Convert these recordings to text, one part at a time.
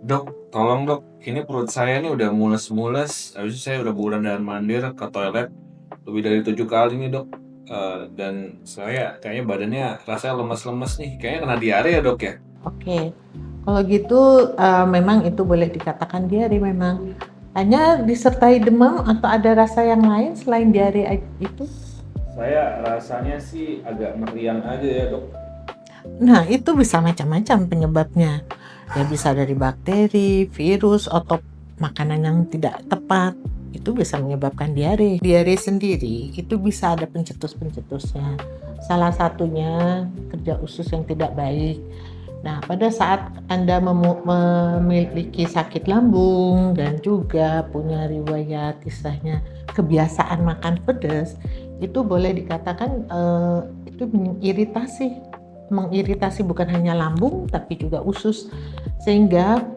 Dok, tolong dok, ini perut saya ini udah mules-mules, habis itu saya udah mondar-mandir ke toilet lebih dari 7 kali nih dok. Dan saya kayaknya badannya rasanya lemes-lemes nih, kayaknya kena diare ya dok ya? Oke, kalau gitu memang itu boleh dikatakan diare memang. Hanya disertai demam atau ada rasa yang lain selain diare itu? Saya rasanya sih agak meriang aja ya dok. Nah, itu bisa macam-macam penyebabnya. Ya bisa dari bakteri, virus, atau makanan yang tidak tepat. Itu bisa menyebabkan diare. Diare sendiri itu bisa ada pencetus-pencetusnya. Salah satunya kerja usus yang tidak baik. Nah, pada saat Anda memiliki sakit lambung dan juga punya riwayat istilahnya kebiasaan makan pedas, itu boleh dikatakan itu mengiritasi bukan hanya lambung tapi juga usus, sehingga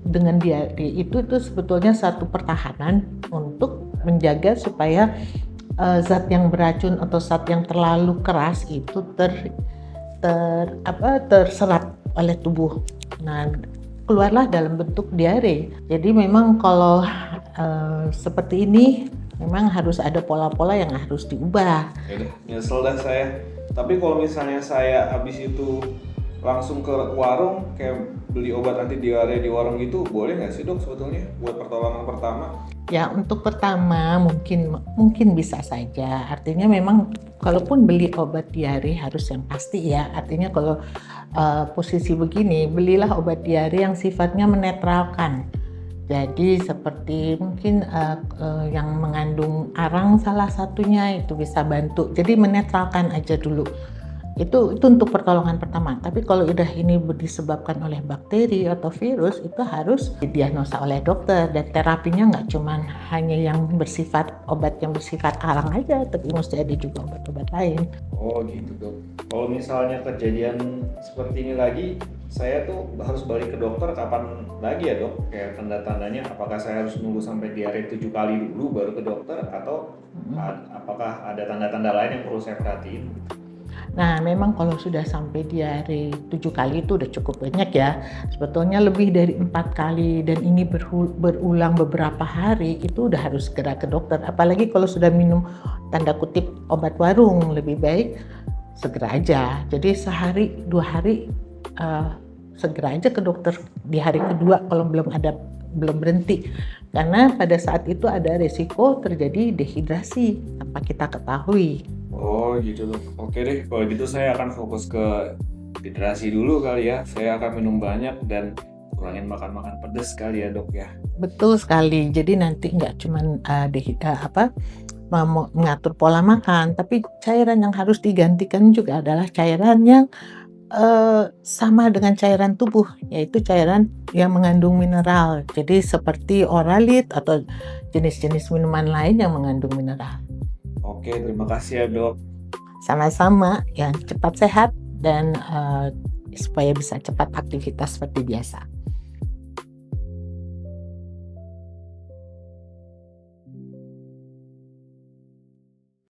dengan diare itu sebetulnya satu pertahanan untuk menjaga supaya zat yang beracun atau zat yang terlalu keras itu terserap oleh tubuh. Nah, keluarlah dalam bentuk diare. Jadi memang kalau seperti ini memang harus ada pola-pola yang harus diubah. Ya udah, nyesel dah saya. Tapi kalau misalnya saya habis itu langsung ke warung, kayak beli obat anti diare di warung gitu, boleh nggak sih dok sebetulnya buat pertolongan pertama? Ya, untuk pertama mungkin bisa saja. Artinya memang kalaupun beli obat diare harus yang pasti ya. Artinya kalau posisi begini, belilah obat diare yang sifatnya menetralkan. Jadi seperti mungkin yang mengandung arang salah satunya itu bisa bantu. Jadi menetralkan aja dulu. Itu untuk pertolongan pertama. Tapi kalau udah ini disebabkan oleh bakteri atau virus, itu harus didiagnosa oleh dokter, dan terapinya nggak cuman hanya yang bersifat obat yang bersifat arang aja, tapi mesti ada juga obat-obat lain. Oh gitu dok. Kalau misalnya kejadian seperti ini lagi, saya tuh harus balik ke dokter kapan lagi ya dok? Kayak tanda-tandanya, apakah saya harus nunggu sampai diare 7 kali dulu baru ke dokter, atau apakah ada tanda-tanda lain yang perlu saya perhatiin? Nah, memang kalau sudah sampai diare 7 kali itu udah cukup banyak ya. Sebetulnya lebih dari 4 kali dan ini berulang beberapa hari, itu udah harus segera ke dokter. Apalagi kalau sudah minum tanda kutip obat warung, lebih baik segera aja. Jadi sehari 2 hari segera aja ke dokter di hari kedua kalau belum berhenti. Karena pada saat itu ada resiko terjadi dehidrasi tanpa kita ketahui. Oh gitu dok. Oke deh, kalau gitu saya akan fokus ke hidrasi dulu kali ya. Saya akan minum banyak dan kurangin makan-makan pedas kali ya dok ya. Betul sekali. Jadi nanti nggak cuman mengatur pola makan, tapi cairan yang harus digantikan juga adalah cairan yang sama dengan cairan tubuh, yaitu cairan yang mengandung mineral. Jadi seperti Oralit atau jenis-jenis minuman lain yang mengandung mineral. Oke, terima kasih ya dok. Sama-sama, yang cepat sehat dan supaya bisa cepat aktivitas seperti biasa.